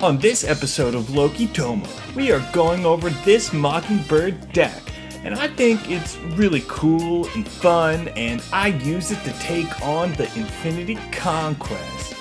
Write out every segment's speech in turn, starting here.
On this episode of Loki Tomo, we are going over this Mockingbird deck, and I think it's really cool and fun, and I use it to take on the Infinity Conquest.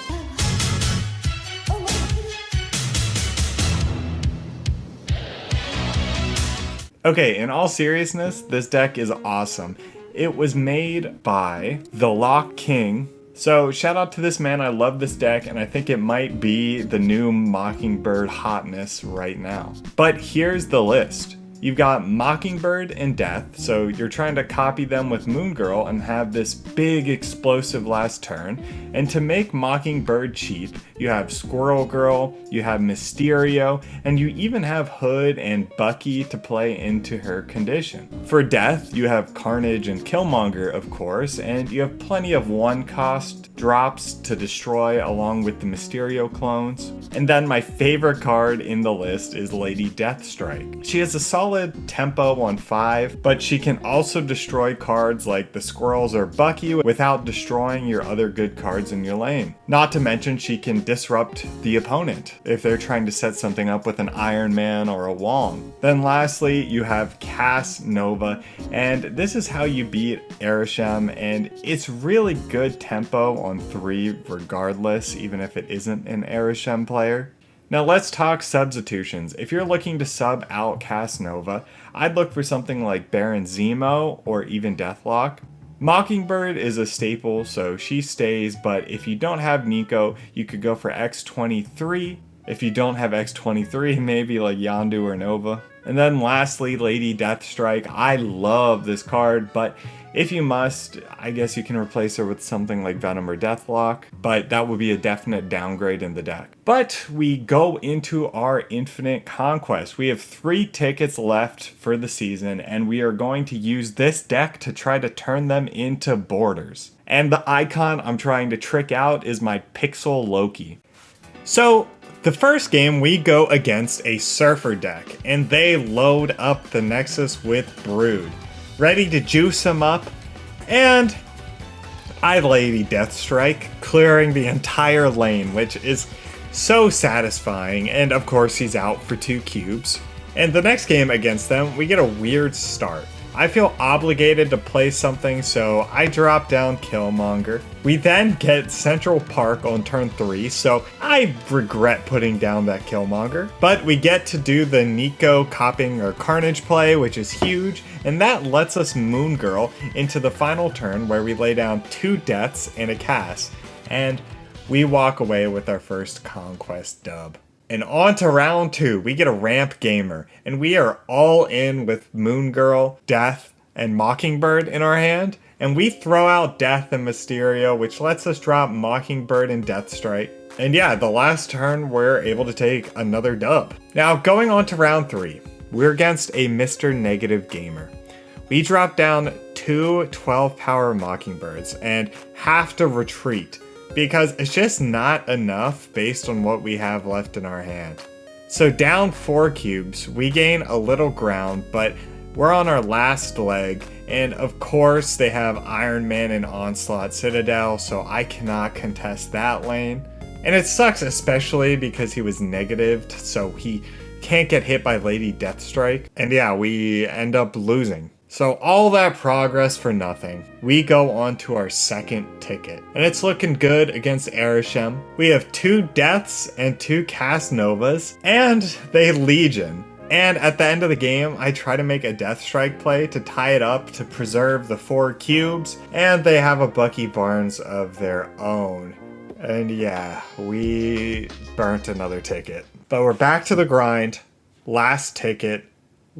Okay, in all seriousness, this deck is awesome. It was made by the Lock King. So shout out to this man, I love this deck, and I think it might be the new Mockingbird hotness right now. But here's the list. You've got Mockingbird and Death, so you're trying to copy them with Moon Girl and have this big explosive last turn. And to make Mockingbird cheap, you have Squirrel Girl, you have Mysterio, and you even have Hood and Bucky to play into her condition. For Death, you have Carnage and Killmonger, of course, and you have plenty of one-cost drops to destroy along with the Mysterio clones. And then my favorite card in the list is Lady Deathstrike. She has a solid tempo on 5, but she can also destroy cards like the Squirrels or Bucky without destroying your other good cards in your lane. Not to mention she can disrupt the opponent if they're trying to set something up with an Iron Man or a Wong. Then lastly, you have Cass Nova, and this is how you beat Arishem, and it's really good tempo on 3 regardless, even if it isn't an Arishem player. Now let's talk substitutions. If you're looking to sub out Cass Nova, I'd look for something like Baron Zemo or even Deathlock. Mockingbird is a staple, so she stays, but if you don't have Nico, you could go for X-23. If you don't have X-23, maybe like Yondu or Nova. And then lastly, Lady Deathstrike. I love this card, but if you must, I guess you can replace her with something like Venom or Deathlock, but that would be a definite downgrade in the deck. But we go into our Infinite Conquest. We have 3 tickets left for the season, and we are going to use this deck to try to turn them into borders. And the icon I'm trying to trick out is my Pixel Loki. So, the first game we go against a Surfer deck, and they load up the Nexus with Brood. Ready to juice him up, and I Lady Deathstrike, clearing the entire lane, which is so satisfying, and of course he's out for 2 cubes. And the next game against them, we get a weird start. I feel obligated to play something, so I drop down Killmonger. We then get Central Park on turn 3, so I regret putting down that Killmonger. But we get to do the Nico copying or Carnage play, which is huge, and that lets us Moon Girl into the final turn where we lay down 2 deaths and a Cass, and we walk away with our first Conquest dub. And on to round 2, we get a Ramp Gamer, and we are all in with Moon Girl, Death, and Mockingbird in our hand, and we throw out Death and Mysterio, which lets us drop Mockingbird and Deathstrike. And yeah, the last turn we're able to take another dub. Now going on to round 3, we're against a Mr. Negative Gamer. We drop down 2 12-power Mockingbirds and have to retreat, because it's just not enough based on what we have left in our hand. So down 4 cubes, we gain a little ground, but we're on our last leg, and of course they have Iron Man and Onslaught Citadel, so I cannot contest that lane. And it sucks especially because he was negatived, so he can't get hit by Lady Deathstrike. And yeah, we end up losing. So all that progress for nothing. We go on to our second ticket, and it's looking good against Arishem. We have 2 deaths and 2 Cass Novas, and they Legion. And at the end of the game, I try to make a Deathstrike play to tie it up to preserve the 4 cubes, and they have a Bucky Barnes of their own. And yeah, we burnt another ticket. But we're back to the grind. Last ticket.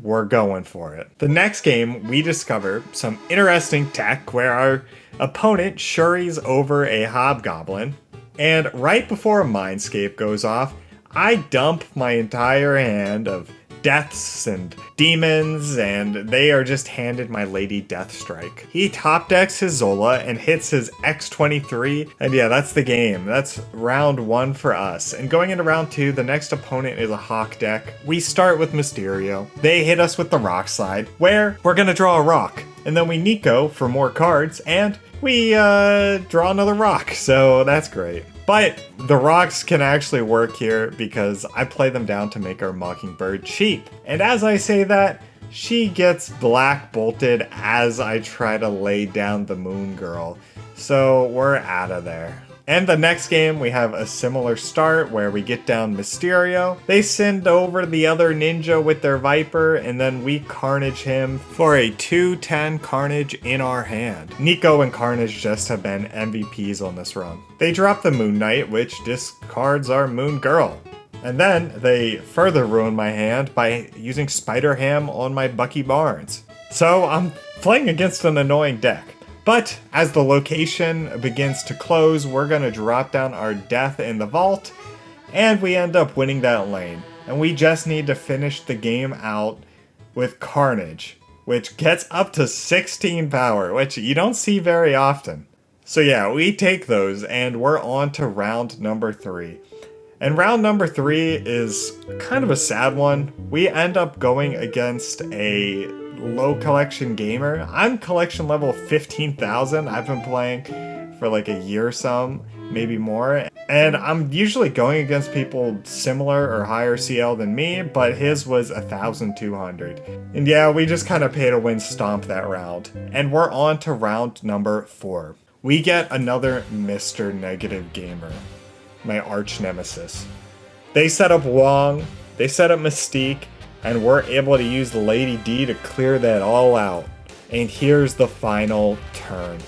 We're going for it. The next game, we discover some interesting tech where our opponent Shuri's over a Hobgoblin, and right before a Mindscape goes off, I dump my entire hand of deaths and demons, and they are just handed my Lady Deathstrike. He top decks his Zola and hits his X-23, and yeah, that's the game. That's round 1 for us. And going into round 2, the next opponent is a Hawk deck. We start with Mysterio. They hit us with the Rock Slide, where we're gonna draw a rock. And then we Nico for more cards, and we draw another rock, so that's great. But the rocks can actually work here because I play them down to make our Mockingbird cheap. And as I say that, she gets black bolted as I try to lay down the Moon Girl. So we're out of there. And the next game, we have a similar start where we get down Mysterio. They send over the other ninja with their Viper, and then we Carnage him for a 2-10 Carnage in our hand. Nico and Carnage just have been MVPs on this run. They drop the Moon Knight, which discards our Moon Girl. And then they further ruin my hand by using Spider Ham on my Bucky Barnes. So I'm playing against an annoying deck. But as the location begins to close, we're going to drop down our Death in the vault, and we end up winning that lane. And we just need to finish the game out with Carnage, which gets up to 16 power, which you don't see very often. So yeah, we take those, and we're on to round number 3. And round number 3 is kind of a sad one. We end up going against a low collection gamer. I'm collection level 15,000. I've been playing for like a year or so, maybe more. And I'm usually going against people similar or higher CL than me, but his was 1,200. And yeah, we just kind of pay to win stomp that round. And we're on to round number 4. We get another Mr. Negative Gamer, my arch nemesis. They set up Wong, they set up Mystique, and we're able to use Lady D to clear that all out. And here's the final turn.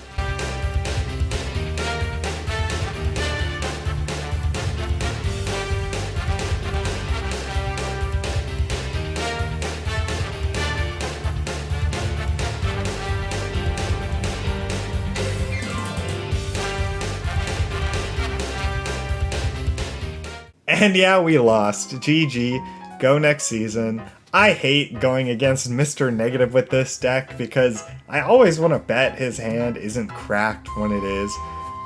And yeah, we lost. GG. Go next season. I hate going against Mr. Negative with this deck because I always want to bet his hand isn't cracked when it is,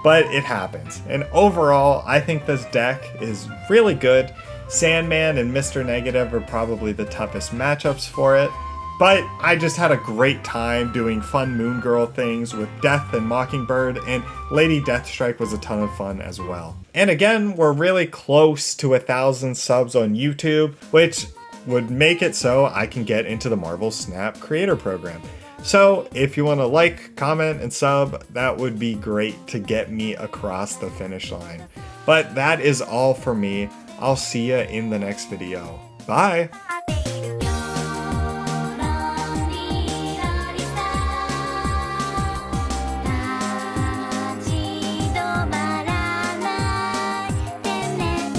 but it happens. And overall, I think this deck is really good. Sandman and Mr. Negative are probably the toughest matchups for it, but I just had a great time doing fun Moon Girl things with Death and Mockingbird, and Lady Deathstrike was a ton of fun as well. And again, we're really close to 1,000 subs on YouTube, which would make it so I can get into the Marvel Snap Creator Program. So if you want to like, comment, and sub, that would be great to get me across the finish line. But that is all for me. I'll see ya in the next video. Bye!